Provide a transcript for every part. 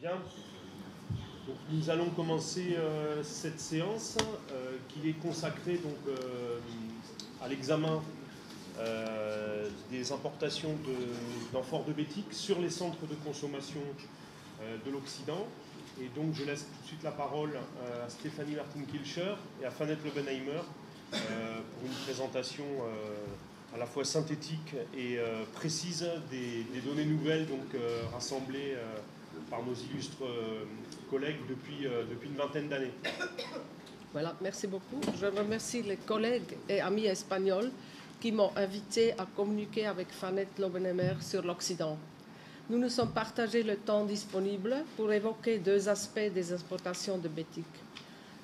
Bien. Donc, nous allons commencer cette séance qui est consacrée donc, à l'examen des importations d'amphores de Bétic sur les centres de consommation de l'Occident. Et donc je laisse tout de suite la parole à Stéphanie Martin-Kilcher et à Fanette Lobenheimer pour une présentation à la fois synthétique et précise des données nouvelles donc, rassemblées par nos illustres collègues depuis une vingtaine d'années. Voilà, merci beaucoup. Je remercie les collègues et amis espagnols qui m'ont invité à communiquer avec Fanette Lobenheimer sur l'Occident. Nous nous sommes partagés le temps disponible pour évoquer deux aspects des importations de Bétic.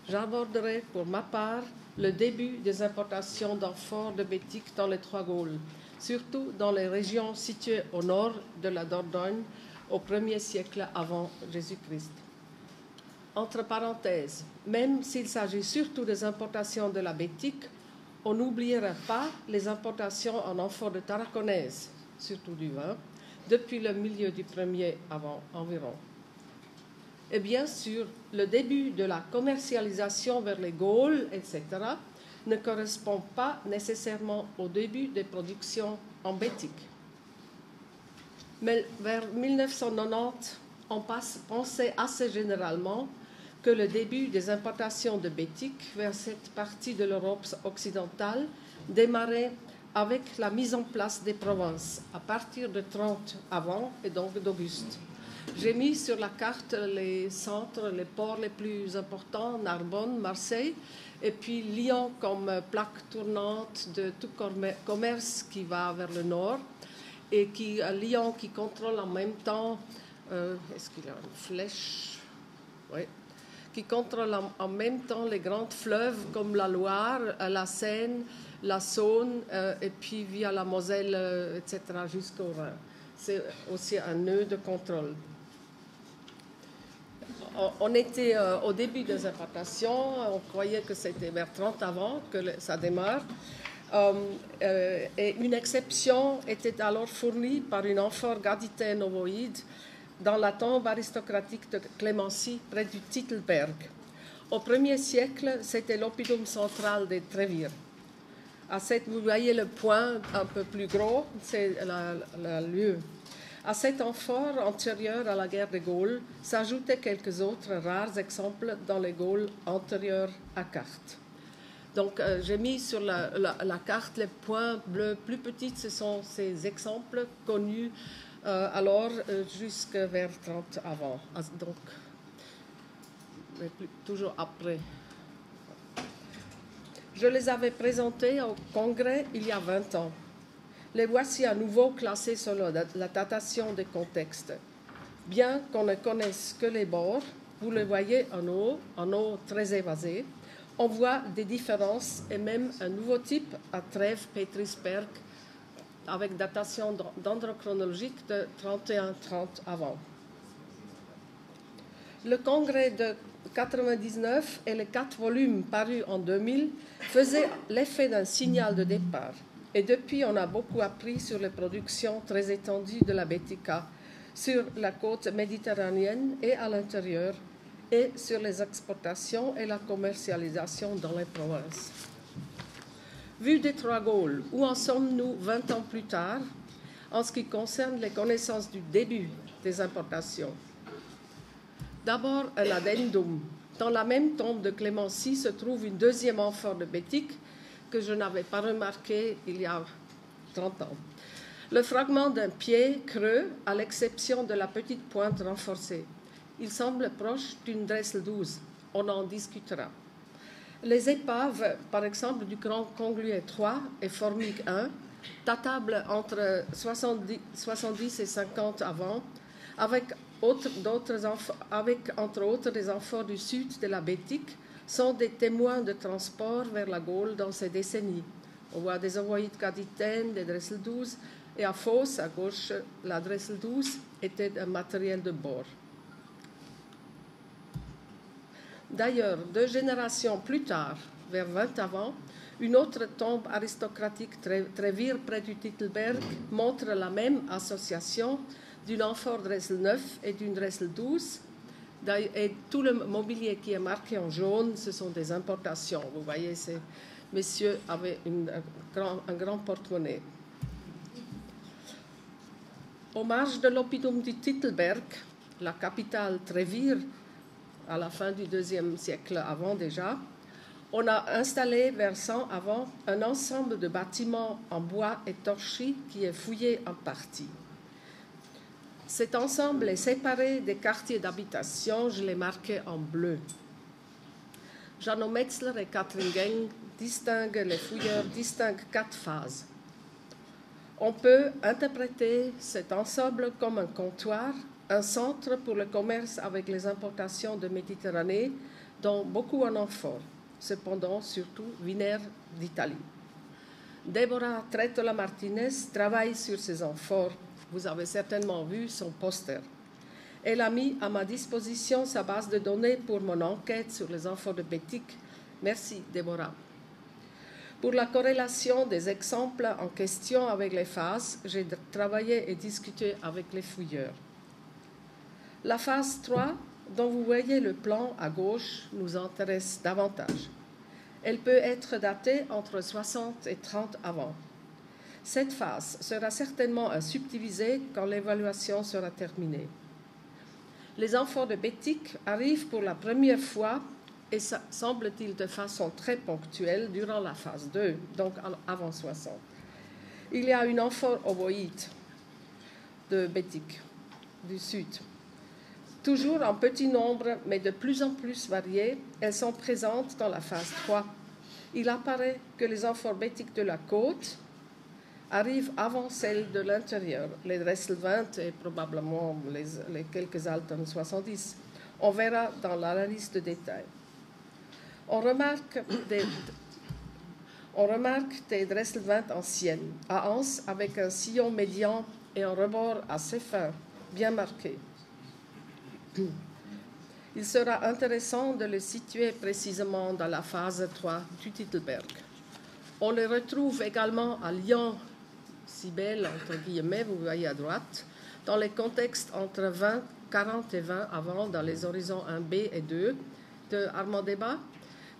J'aborderai pour ma part le début des importations d'amphores de Bétic dans les Trois Gaules, surtout dans les régions situées au nord de la Dordogne au 1er siècle avant Jésus-Christ. Entre parenthèses, même s'il s'agit surtout des importations de la Bétic, on n'oubliera pas les importations en amphores de Tarraconaise, surtout du vin, depuis le milieu du 1er avant environ. Et bien sûr, le début de la commercialisation vers les Gaules, etc., ne correspond pas nécessairement au début des productions en Bétic. Mais vers 1990, on pensait assez généralement que le début des importations de Bétic vers cette partie de l'Europe occidentale démarrait avec la mise en place des provinces à partir de 30 avant et donc d'Auguste. J'ai mis sur la carte les centres, les ports les plus importants, Narbonne, Marseille, et puis Lyon comme plaque tournante de tout commerce qui va vers le nord, et Lyon qui contrôle en même temps, est-ce qu'il y a une flèche? Oui. Qui contrôle en même temps les grands fleuves comme la Loire, la Seine, la Saône, et puis via la Moselle, etc., jusqu'au Rhin. C'est aussi un nœud de contrôle. On était au début des importations, on croyait que c'était vers 30 avant que ça démarre. Et une exception était alors fournie par une amphore gaditaine ovoïde dans la tombe aristocratique de Clémency, près du Titelberg. Au 1er siècle, c'était l'oppidum central des Trévires. Vous voyez le point un peu plus gros, c'est le lieu. À cet amphore antérieur à la guerre des Gaules s'ajoutaient quelques autres rares exemples dans les Gaules antérieures à carte. Donc, j'ai mis sur la carte les points bleus plus petits, ce sont ces exemples connus alors jusqu'à vers 30 avant, donc mais toujours après. Je les avais présentés au congrès il y a 20 ans. Les voici à nouveau classés selon la datation des contextes. Bien qu'on ne connaisse que les bords, vous le voyez en eau très évasée, on voit des différences et même un nouveau type à Trèves, Petrisberg, avec datation dendrochronologique de 31-30 avant. Le congrès de 99 et les 4 volumes parus en 2000 faisaient l'effet d'un signal de départ. Et depuis, on a beaucoup appris sur les productions très étendues de la Bética, sur la côte méditerranéenne et à l'intérieur, et sur les exportations et la commercialisation dans les provinces. Vu des Trois Gaules, où en sommes-nous 20 ans plus tard en ce qui concerne les connaissances du début des importations? D'abord, un addendum. Dans la même tombe de Clémency se trouve une deuxième amphore de Bétic que je n'avais pas remarqué il y a 30 ans. Le fragment d'un pied creux, à l'exception de la petite pointe renforcée. Il semble proche d'une Dressel 12. On en discutera. Les épaves, par exemple, du Grand Congluet 3 et Formique 1, datables entre 70 et 50 avant, avec entre autres des amphores du sud de la Bétique, sont des témoins de transport vers la Gaule dans ces décennies. On voit des ovoïdes gaditaines, des Dressel 12, et à Fos, à gauche, la Dressel 12 était un matériel de bord. D'ailleurs, 2 générations plus tard, vers 20 avant, une autre tombe aristocratique Trévire près du Titelberg montre la même association d'une amphore Dressel 9 et d'une Dressel 12 Et tout le mobilier qui est marqué en jaune, ce sont des importations. Vous voyez, ces messieurs avaient un grand porte-monnaie. Aux marges de l'oppidum du Titelberg, la capitale Trevir, à la fin du IIe siècle avant déjà, on a installé vers 100 avant un ensemble de bâtiments en bois et torchis qui est fouillé en partie. Cet ensemble est séparé des quartiers d'habitation, je l'ai marqué en bleu. Jano Metzler et Catherine Geng les fouilleurs distinguent 4 phases. On peut interpréter cet ensemble comme un comptoir, un centre pour le commerce avec les importations de Méditerranée, dont beaucoup en amphore, cependant surtout vinaire d'Italie. Deborah Tretola-Martinez travaille sur ces amphores. Vous avez certainement vu son poster. Elle a mis à ma disposition sa base de données pour mon enquête sur les amphores de Bétic. Merci, Deborah. Pour la corrélation des exemples en question avec les phases, j'ai travaillé et discuté avec les fouilleurs. La phase 3, dont vous voyez le plan à gauche, nous intéresse davantage. Elle peut être datée entre 60 et 30 avant. Cette phase sera certainement à subdiviser quand l'évaluation sera terminée. Les amphores de Bétic arrivent pour la première fois, et ça semble-t-il de façon très ponctuelle, durant la phase 2, donc avant 60. Il y a une amphore ovoïde de Bétic, du sud. Toujours en petit nombre, mais de plus en plus variées, elles sont présentes dans la phase 3. Il apparaît que les amphores bétiques de la côte arrivent avant celles de l'intérieur, les Dressel 20 et probablement les quelques Altern 70. On verra dans l'analyse de détail. On remarque des Dressel 20 anciennes, à anse avec un sillon médian et un rebord assez fin, bien marqué. Il sera intéressant de les situer précisément dans la phase 3 du Titelberg. On les retrouve également à Lyon, si belle, entre guillemets, vous voyez à droite, dans les contextes entre 20, 40 et 20 avant, dans les horizons 1B et 2 de Armand Débat,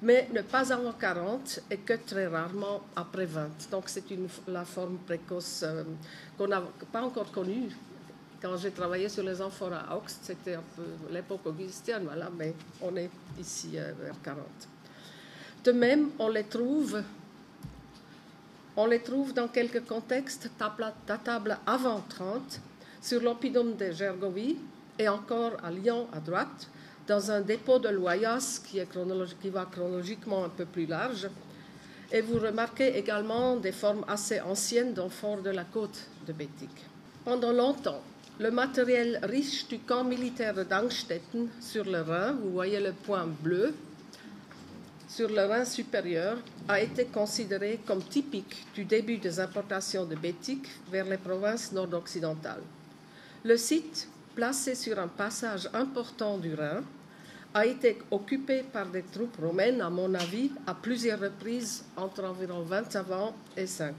mais ne pas avant 40 et que très rarement après 20. Donc c'est la forme précoce qu'on n'a pas encore connue. Quand j'ai travaillé sur les amphores à Augst, c'était un peu l'époque augustienne, voilà, mais on est ici vers 40. De même, on les trouve dans quelques contextes datables avant 30, sur l'oppidum de Gergovie et encore à Lyon à droite, dans un dépôt de Loyas qui va chronologiquement un peu plus large. Et vous remarquez également des formes assez anciennes d'amphores de la côte de Bétic. Pendant longtemps, le matériel riche du camp militaire de Dangstetten sur le Rhin, vous voyez le point bleu, sur le Rhin supérieur, a été considéré comme typique du début des importations de Bétic vers les provinces nord-occidentales. Le site, placé sur un passage important du Rhin, a été occupé par des troupes romaines, à mon avis, à plusieurs reprises entre environ 20 avant et 5.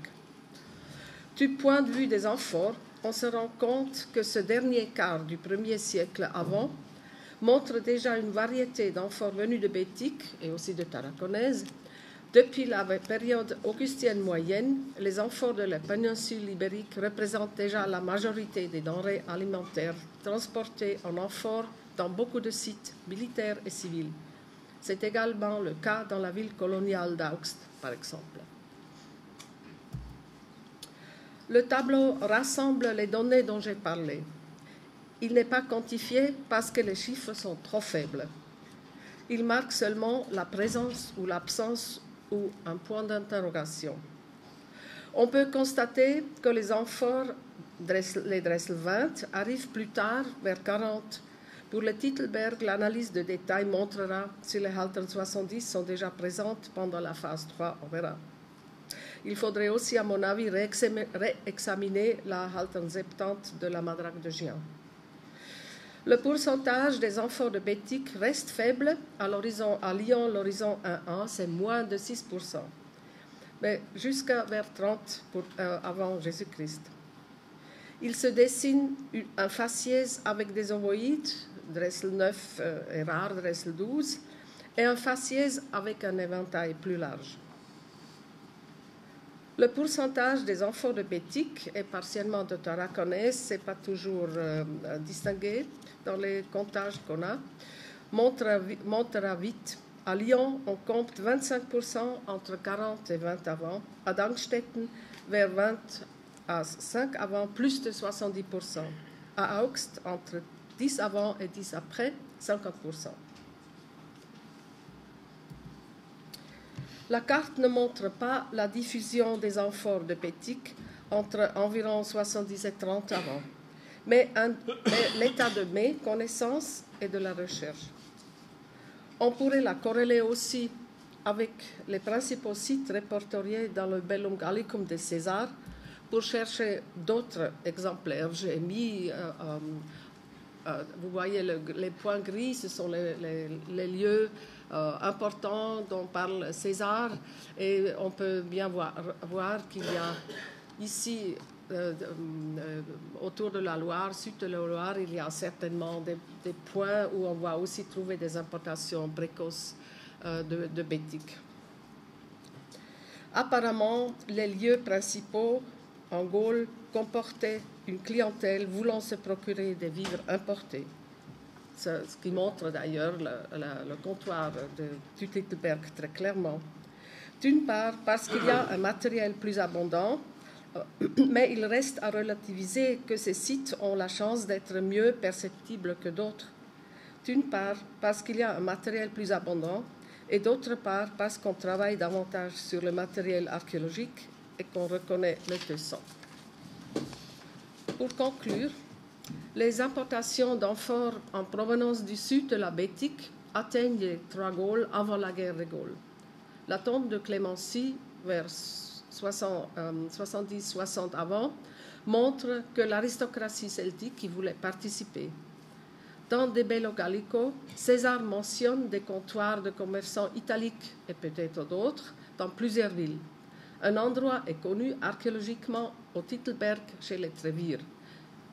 Du point de vue des amphores, on se rend compte que ce dernier quart du 1er siècle avant montre déjà une variété d'amphores venus de Bétic et aussi de Tarraconèse. Depuis la période augustienne moyenne, les amphores de la péninsule ibérique représentent déjà la majorité des denrées alimentaires transportées en amphores dans beaucoup de sites militaires et civils. C'est également le cas dans la ville coloniale d'Augst, par exemple. Le tableau rassemble les données dont j'ai parlé. Il n'est pas quantifié parce que les chiffres sont trop faibles. Il marque seulement la présence ou l'absence ou un point d'interrogation. On peut constater que les amphores, les Dressel 20, arrivent plus tard, vers 40. Pour le Titelberg, l'analyse de détail montrera si les Haltern 70 sont déjà présentes pendant la phase 3, on verra. Il faudrait aussi, à mon avis, réexaminer la Haltern 70 de la Madrague de Gien. Le pourcentage des amphores de Bétic reste faible. À Lyon, l'horizon 1.1, c'est moins de 6%, mais jusqu'à vers 30 avant Jésus-Christ. Il se dessine un faciès avec des ovoïdes Dressel 9 et rare Dressel 12, et un faciès avec un éventail plus large. Le pourcentage des amphores de bétique et partiellement de tarraconès, ce n'est pas toujours distingué dans les comptages qu'on a, montera vite. À Lyon, on compte 25% entre 40 et 20 avant. À Dankstetten, vers 20 à 5 avant, plus de 70%. À Augst, entre 10 avant et 10 après, 50%. La carte ne montre pas la diffusion des amphores de bétique entre environ 70 et 30 avant, mais l'état de mes connaissances et de la recherche. On pourrait la corréler aussi avec les principaux sites répertoriés dans le Bellum Gallicum de César pour chercher d'autres exemplaires. J'ai mis, vous voyez les points gris, ce sont les lieux importants dont parle César, et on peut bien voir qu'il y a ici, autour de la Loire, sud de la Loire, il y a certainement des points où on va aussi trouver des importations précoces de bétique. Apparemment, les lieux principaux en Gaule comportaient une clientèle voulant se procurer des vivres importés. Ce qui montre d'ailleurs le comptoir du Titelberg très clairement. D'une part, parce qu'il y a un matériel plus abondant, mais il reste à relativiser que ces sites ont la chance d'être mieux perceptibles que d'autres. D'une part, parce qu'il y a un matériel plus abondant, et d'autre part, parce qu'on travaille davantage sur le matériel archéologique et qu'on reconnaît le tesson. Pour conclure, les importations d'amphores en provenance du sud de la Bétique atteignent les trois Gaules avant la guerre des Gaules. La tombe de Clémency, vers 70-60 avant, montre que l'aristocratie celtique y voulait participer. Dans De Bello Gallico, César mentionne des comptoirs de commerçants italiques et peut-être d'autres dans plusieurs villes. Un endroit est connu archéologiquement au Titelberg chez les Trevir.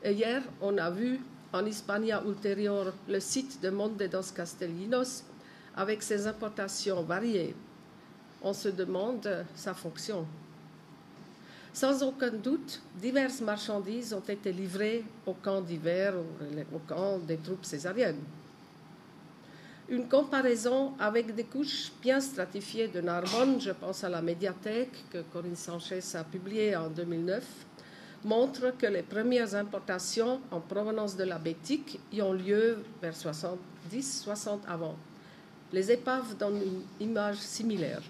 Et hier, on a vu en Hispania Ulterior le site de Monte dos Castellinos avec ses importations variées. On se demande sa fonction. Sans aucun doute, diverses marchandises ont été livrées au camp d'hiver, au camp des troupes césariennes. Une comparaison avec des couches bien stratifiées de Narbonne, je pense à la médiathèque que Corinne Sanchez a publiée en 2009, montre que les premières importations en provenance de la Bétique y ont lieu vers 70-60 avant. Les épaves donnent une image similaire.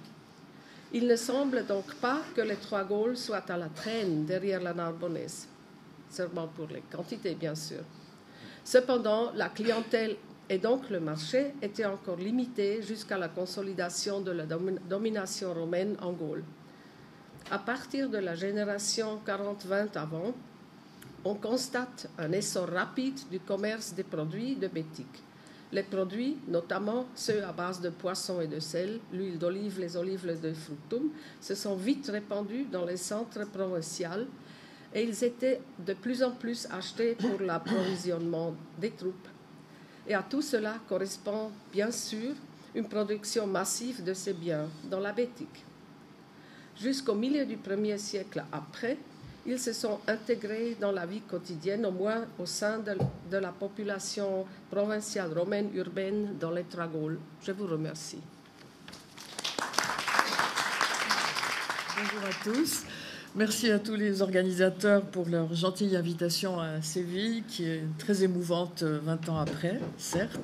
Il ne semble donc pas que les trois Gaules soient à la traîne derrière la Narbonnaise, seulement pour les quantités bien sûr. Cependant, la clientèle et donc le marché étaient encore limités jusqu'à la consolidation de la domination romaine en Gaule. À partir de la génération 40-20 avant, on constate un essor rapide du commerce des produits de Bétique. Les produits, notamment ceux à base de poisson et de sel, l'huile d'olive, les olives de fructum, se sont vite répandus dans les centres provinciaux et ils étaient de plus en plus achetés pour l'approvisionnement des troupes. Et à tout cela correspond bien sûr une production massive de ces biens dans la Bétique. Jusqu'au milieu du 1er siècle après, ils se sont intégrés dans la vie quotidienne, au moins au sein de la population provinciale romaine urbaine dans les trois Gaules. Je vous remercie. Bonjour à tous. Merci à tous les organisateurs pour leur gentille invitation à Séville, qui est très émouvante 20 ans après, certes.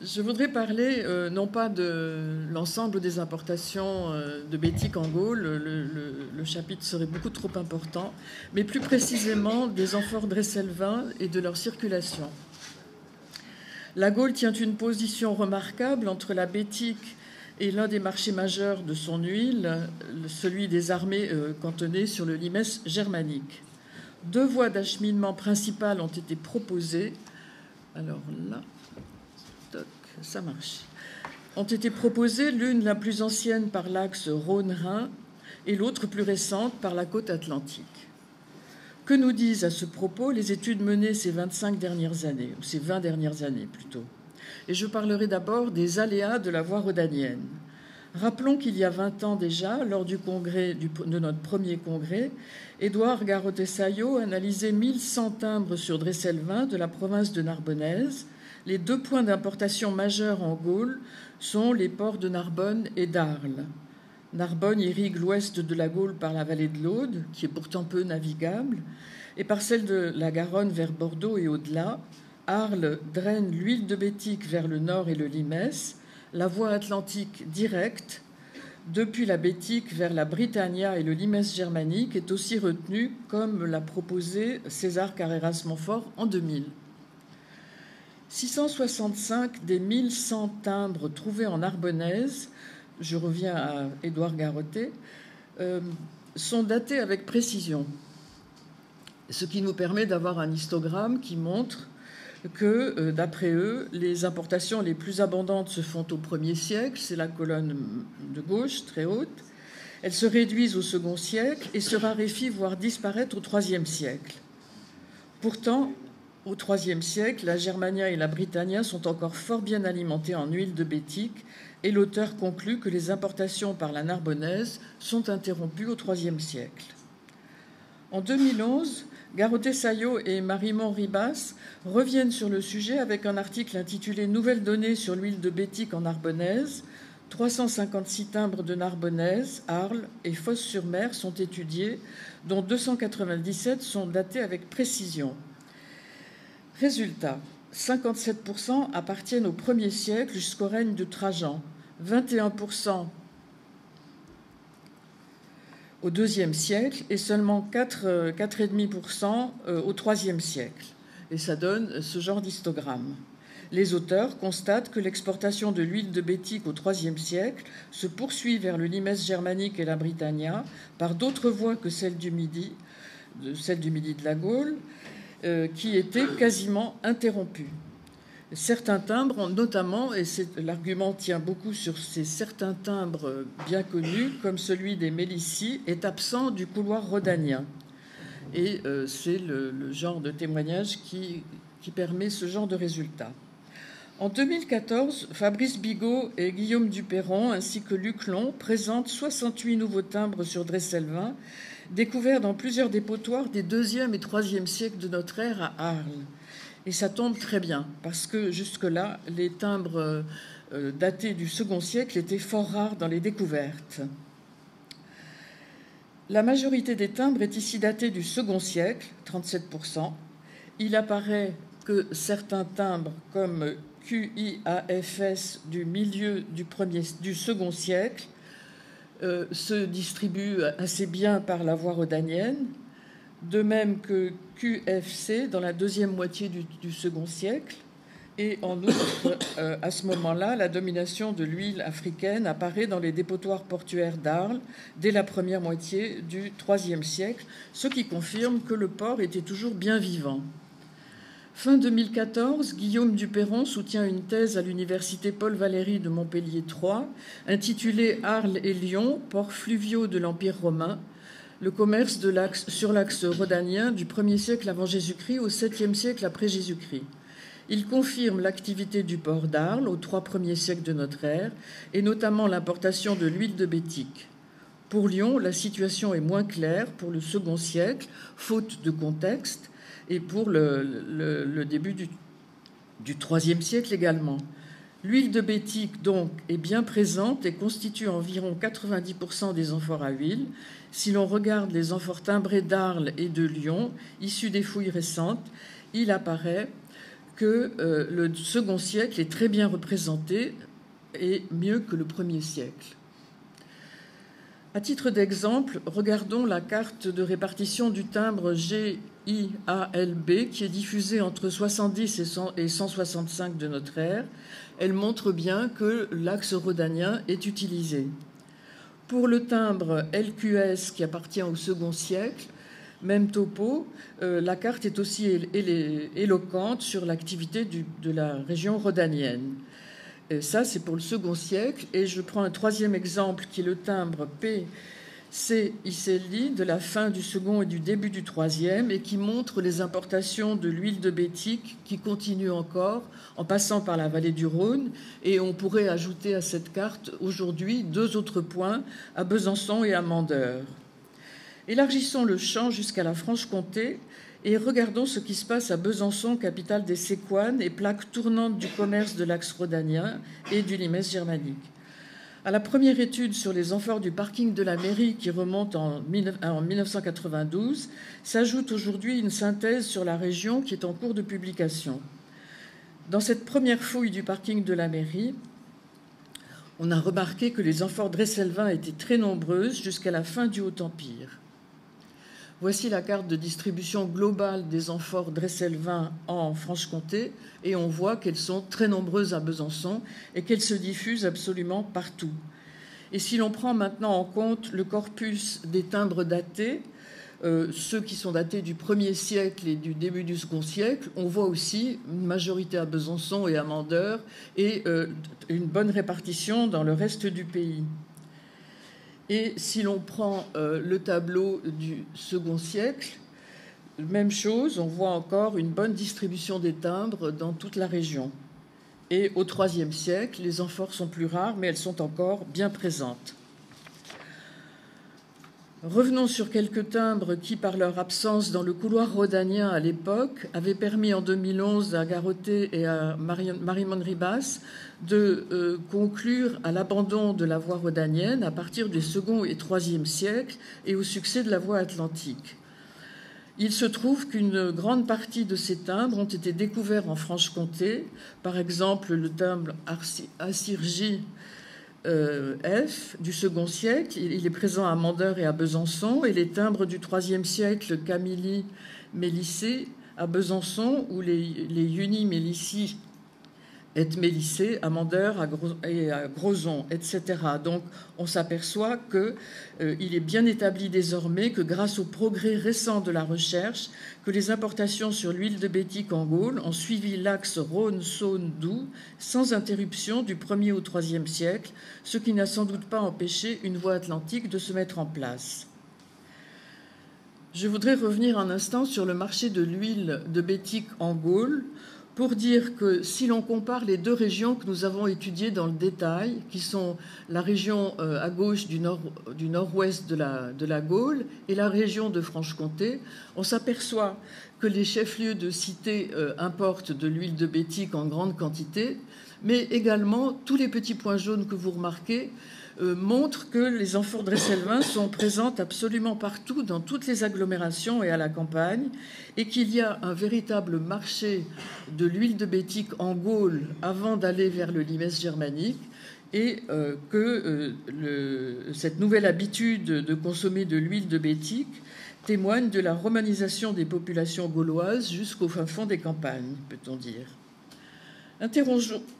Je voudrais parler non pas de l'ensemble des importations de Bétique en Gaule, le chapitre serait beaucoup trop important, mais plus précisément des amphores dresselvins et de leur circulation. La Gaule tient une position remarquable entre la Bétique et l'un des marchés majeurs de son huile, celui des armées cantonnées sur le limès germanique. Deux voies d'acheminement principales ont été proposées. Alors là, ça marche. Ont été proposées, l'une la plus ancienne par l'axe Rhône-Rhin et l'autre plus récente par la côte atlantique. Que nous disent à ce propos les études menées ces 25 dernières années, ou ces 20 dernières années plutôt? Et je parlerai d'abord des aléas de la voie rhodanienne. Rappelons qu'il y a 20 ans déjà, lors du congrès de notre premier congrès, Édouard Garrotessayo analysait 1100 timbres sur Dresselvin de la province de Narbonnaise. Les 2 points d'importation majeurs en Gaule sont les ports de Narbonne et d'Arles. Narbonne irrigue l'ouest de la Gaule par la vallée de l'Aude, qui est pourtant peu navigable, et par celle de la Garonne vers Bordeaux et au-delà. Arles draine l'huile de Bétique vers le nord et le Limès. La voie atlantique directe, depuis la Bétique vers la Britannia et le Limès germanique, est aussi retenue, comme l'a proposé César Carreras-Montfort en 2000. 665 des 1100 timbres trouvés en Narbonnaise, je reviens à Édouard Garrotté, sont datés avec précision, ce qui nous permet d'avoir un histogramme qui montre que, d'après eux, les importations les plus abondantes se font au 1er siècle, c'est la colonne de gauche, très haute. Elles se réduisent au 2e siècle et se raréfient, voire disparaître au 3e siècle. Pourtant, au 3e siècle, la Germania et la Britannia sont encore fort bien alimentées en huile de Bétique, et l'auteur conclut que les importations par la Narbonnaise sont interrompues au 3e siècle. En 2011, Garrotessayo et Marimon Ribas reviennent sur le sujet avec un article intitulé « Nouvelles données sur l'huile de Bétique en Narbonnaise ». 356 timbres de Narbonnaise, Arles et Fos-sur-Mer sont étudiés, dont 297 sont datés avec précision. Résultat, 57% appartiennent au 1er siècle jusqu'au règne de Trajan, 21% au 2e siècle et seulement 4,5% au 3e siècle. Et ça donne ce genre d'histogramme. Les auteurs constatent que l'exportation de l'huile de Bétique au 3e siècle se poursuit vers le Limès germanique et la Britannia par d'autres voies que celle du Midi de la Gaule, qui étaient quasiment interrompues. Certains timbres, notamment, et l'argument tient beaucoup sur ces certains timbres bien connus, comme celui des Mélicies, est absent du couloir rhodanien. Et c'est le genre de témoignage qui permet ce genre de résultat. En 2014, Fabrice Bigot et Guillaume Duperron, ainsi que Luc Long, présentent 68 nouveaux timbres sur Dresselvin, découverts dans plusieurs dépotoirs des 2e et 3e siècles de notre ère à Arles. Et ça tombe très bien, parce que jusque-là, les timbres datés du 2e siècle étaient fort rares dans les découvertes. La majorité des timbres est ici datée du 2e siècle, 37%. Il apparaît que certains timbres, comme QIAFS du milieu du 2e siècle, se distribuent assez bien par la voie rhodanienne, de même que QFC dans la 2e moitié du 2e siècle. Et en outre, à ce moment-là, la domination de l'huile africaine apparaît dans les dépotoirs portuaires d'Arles dès la 1re moitié du 3e siècle, ce qui confirme que le port était toujours bien vivant. Fin 2014, Guillaume Duperron soutient une thèse à l'université Paul Valéry de Montpellier III, intitulée « Arles et Lyon, ports fluviaux de l'Empire romain ». Le commerce sur l'axe rhodanien du 1er siècle avant Jésus-Christ au 7e siècle après Jésus-Christ. Il confirme l'activité du port d'Arles aux 3 premiers siècles de notre ère, et notamment l'importation de l'huile de Bétique. Pour Lyon, la situation est moins claire pour le 2e siècle, faute de contexte, et pour le début du 3e siècle également. L'huile de Bétique, donc, est bien présente et constitue environ 90% des amphores à huile. Si l'on regarde les amphores timbrés d'Arles et de Lyon, issus des fouilles récentes, il apparaît que le 2e siècle est très bien représenté et mieux que le 1er siècle. À titre d'exemple, regardons la carte de répartition du timbre GIALB qui est diffusée entre 70 et 165 de notre ère. Elle montre bien que l'axe rhodanien est utilisé. Pour le timbre LQS qui appartient au 2e siècle, même topo, la carte est aussi éloquente sur l'activité de la région rhodanienne. Et ça, c'est pour le 2e siècle. Et je prends un 3e exemple qui est le timbre c'est Iselli de la fin du second et du début du troisième et qui montre les importations de l'huile de bétique qui continuent encore en passant par la vallée du Rhône. Et on pourrait ajouter à cette carte aujourd'hui 2 autres points, à Besançon et à Mandeure. Élargissons le champ jusqu'à la Franche-Comté et regardons ce qui se passe à Besançon, capitale des Séquanes et plaque tournante du commerce de l'axe rhodanien et du limès germanique. À la première étude sur les amphores du parking de la mairie qui remonte en 1992, s'ajoute aujourd'hui une synthèse sur la région qui est en cours de publication. Dans cette première fouille du parking de la mairie, on a remarqué que les amphores dresselvin étaient très nombreuses jusqu'à la fin du Haut-Empire. Voici la carte de distribution globale des amphores dresselvin en Franche-Comté et on voit qu'elles sont très nombreuses à Besançon et qu'elles se diffusent absolument partout. Et si l'on prend maintenant en compte le corpus des timbres datés, ceux qui sont datés du 1er siècle et du début du 2e siècle, on voit aussi une majorité à Besançon et à Mandeure et une bonne répartition dans le reste du pays. Et si l'on prend le tableau du 2e siècle, même chose, on voit encore une bonne distribution des timbres dans toute la région. Et au 3e siècle, les amphores sont plus rares, mais elles sont encore bien présentes. Revenons sur quelques timbres qui, par leur absence dans le couloir rhodanien à l'époque, avaient permis en 2011 à Garotté et à Marimon Ribas de conclure à l'abandon de la voie rhodanienne à partir du 2e et 3e siècle et au succès de la voie atlantique. Il se trouve qu'une grande partie de ces timbres ont été découverts en Franche-Comté, par exemple le timbre Assyrgie F du 2e siècle, il est présent à Mandeure et à Besançon, et les timbres du 3e siècle Camilli Mélissé à Besançon ou les Uni Mélissi et Mélissé à Mandeure et à Grozon, etc. Donc on s'aperçoit qu'il est bien établi désormais que grâce au progrès récent de la recherche, que les importations sur l'huile de bétique en Gaule ont suivi l'axe Rhône-Saône-Doubs sans interruption du 1er au 3e siècle, ce qui n'a sans doute pas empêché une voie atlantique de se mettre en place. Je voudrais revenir un instant sur le marché de l'huile de bétique en Gaule pour dire que si l'on compare les 2 régions que nous avons étudiées dans le détail, qui sont la région à gauche du nord-ouest de la Gaule et la région de Franche-Comté, on s'aperçoit que les chefs-lieux de cité importent de l'huile de bétique en grande quantité, mais également tous les petits points jaunes que vous remarquez montrent que les amphores dresselvin sont présentes absolument partout, dans toutes les agglomérations et à la campagne, et qu'il y a un véritable marché de l'huile de bétique en Gaule avant d'aller vers le limès germanique, et que cette nouvelle habitude de consommer de l'huile de bétique témoigne de la romanisation des populations gauloises jusqu'au fin fond des campagnes, peut-on dire.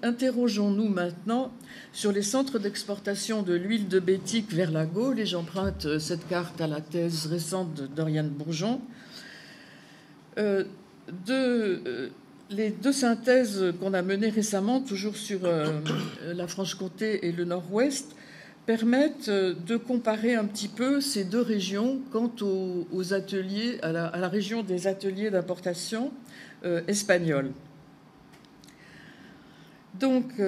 Interrogeons-nous maintenant sur les centres d'exportation de l'huile de bétique vers la Gaule, et j'emprunte cette carte à la thèse récente d'Oriane Bourgeon. Les 2 synthèses qu'on a menées récemment, toujours sur la Franche-Comté et le Nord-Ouest, permettent de comparer un petit peu ces 2 régions quant aux ateliers, à la région des ateliers d'importation espagnols. Donc,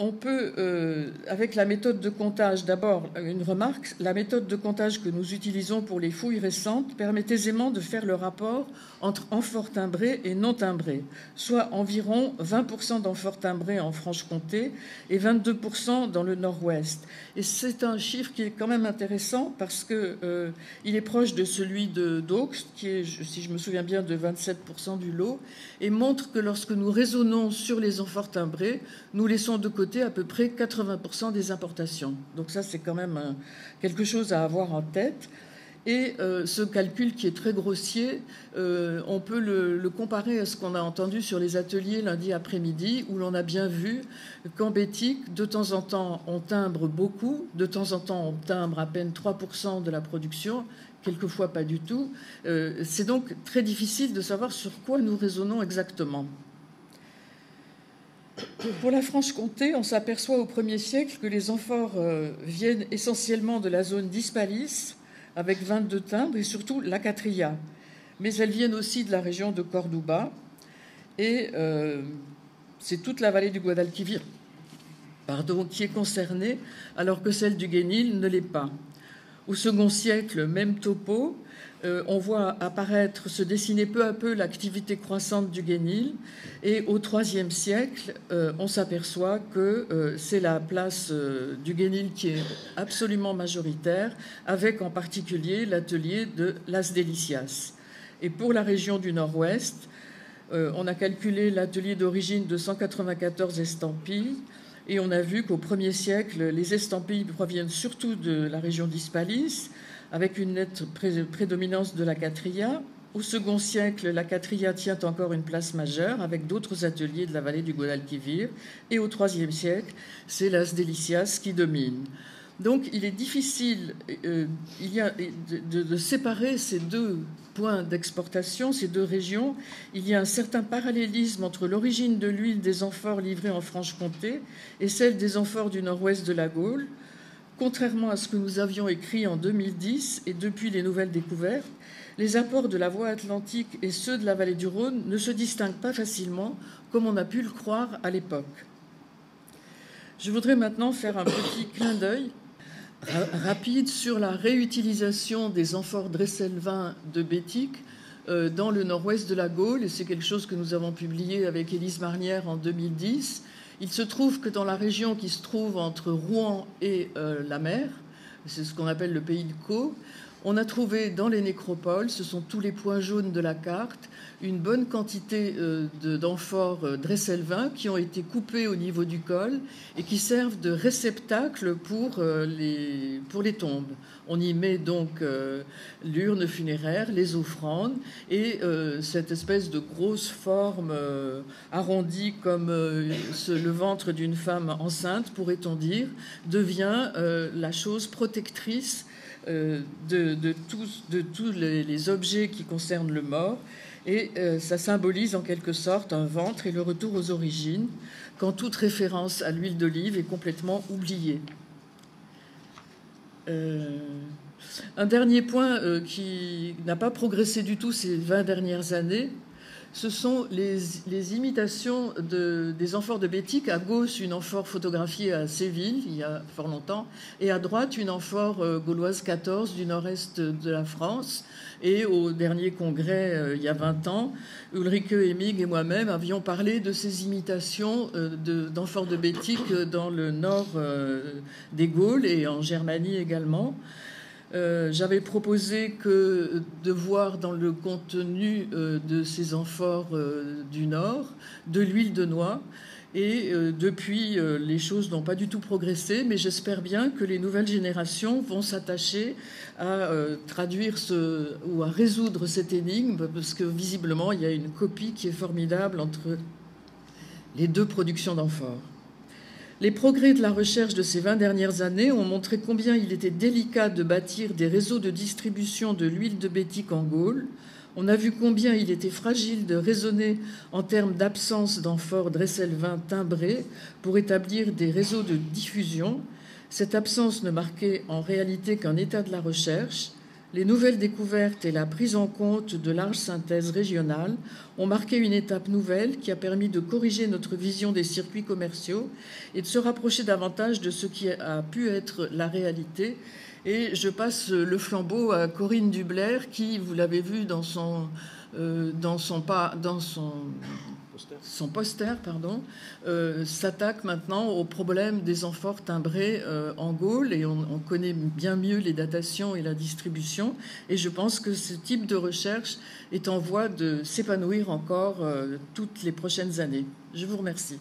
on peut, avec la méthode de comptage, d'abord une remarque, la méthode de comptage que nous utilisons pour les fouilles récentes permet aisément de faire le rapport entre amphores timbrés et non timbrés, soit environ 20% d'amphores timbrés en Franche-Comté et 22% dans le Nord-Ouest. Et c'est un chiffre qui est quand même intéressant parce que il est proche de celui d'Aux, qui est, si je me souviens bien, de 27% du lot, et montre que lorsque nous raisonnons sur les amphores timbrés, nous laissons de côté à peu près 80% des importations. Donc ça, c'est quand même quelque chose à avoir en tête. Et ce calcul qui est très grossier, on peut le comparer à ce qu'on a entendu sur les ateliers lundi après-midi, où l'on a bien vu qu'en bétique, de temps en temps, on timbre beaucoup, de temps en temps, on timbre à peine 3% de la production, quelquefois pas du tout. C'est donc très difficile de savoir sur quoi nous raisonnons exactement. Pour la Franche-Comté, on s'aperçoit au 1er siècle que les amphores viennent essentiellement de la zone d'Hispalis, avec 22 timbres, et surtout la Catria. Mais elles viennent aussi de la région de Córdoba, et c'est toute la vallée du Guadalquivir qui est concernée, alors que celle du Guénil ne l'est pas. Au 2e siècle, même topo, on voit apparaître, se dessiner peu à peu l'activité croissante du Guénil. Et au 3e siècle, on s'aperçoit que c'est la place du Guénil qui est absolument majoritaire, avec en particulier l'atelier de Las Delicias. Et pour la région du Nord-Ouest, on a calculé l'atelier d'origine de 194 estampilles. Et on a vu qu'au 1er siècle, les estampilles proviennent surtout de la région d'Hispalis, avec une nette prédominance de la Catria. Au 2e siècle, la Catria tient encore une place majeure, avec d'autres ateliers de la vallée du Guadalquivir. Et au 3e siècle, c'est Las Delicias qui domine. Donc il est difficile de séparer ces deux points d'exportation, ces deux régions. Il y a un certain parallélisme entre l'origine de l'huile des amphores livrées en Franche-Comté et celle des amphores du nord-ouest de la Gaule. Contrairement à ce que nous avions écrit en 2010 et depuis les nouvelles découvertes, les apports de la voie atlantique et ceux de la vallée du Rhône ne se distinguent pas facilement, comme on a pu le croire à l'époque. Je voudrais maintenant faire un petit clin d'œil rapide sur la réutilisation des amphores dresselvin de Bétic dans le nord-ouest de la Gaule. Et c'est quelque chose que nous avons publié avec Élise Marnière en 2010. Il se trouve que dans la région qui se trouve entre Rouen et la mer, c'est ce qu'on appelle le pays de Caux, on a trouvé dans les nécropoles, ce sont tous les points jaunes de la carte, une bonne quantité d'amphores dresselvin qui ont été coupés au niveau du col et qui servent de réceptacle pour les tombes. On y met donc l'urne funéraire, les offrandes, et cette espèce de grosse forme arrondie comme le ventre d'une femme enceinte, pourrait-on dire, devient la chose protectrice de tous les objets qui concernent le mort. Et ça symbolise en quelque sorte un ventre et le retour aux origines, quand toute référence à l'huile d'olive est complètement oubliée. Un dernier point qui n'a pas progressé du tout ces 20 dernières années, ce sont les imitations des amphores de Bétic. À gauche, une amphore photographiée à Séville, il y a fort longtemps, et à droite, une amphore gauloise 14 du nord-est de la France. Et au dernier congrès, il y a 20 ans, Ulrike Hemig et moi-même avions parlé de ces imitations d'amphores de Bétic dans le nord des Gaules et en Germanie également. J'avais proposé de voir dans le contenu de ces amphores du Nord de l'huile de noix. Et depuis, les choses n'ont pas du tout progressé, mais j'espère bien que les nouvelles générations vont s'attacher à traduire ou à résoudre cette énigme, parce que visiblement, il y a une copie qui est formidable entre les deux productions d'amphores. Les progrès de la recherche de ces 20 dernières années ont montré combien il était délicat de bâtir des réseaux de distribution de l'huile de Bétic en Gaule. On a vu combien il était fragile de raisonner en termes d'absence d'amphores dresselvin timbrés pour établir des réseaux de diffusion. Cette absence ne marquait en réalité qu'un état de la recherche. Les nouvelles découvertes et la prise en compte de larges synthèses régionales ont marqué une étape nouvelle qui a permis de corriger notre vision des circuits commerciaux et de se rapprocher davantage de ce qui a pu être la réalité. Et je passe le flambeau à Corinne Dublair qui, vous l'avez vu dans son poster, s'attaque maintenant au problème des amphores timbrés en Gaule, et on connaît bien mieux les datations et la distribution, et je pense que ce type de recherche est en voie de s'épanouir encore toutes les prochaines années. Je vous remercie.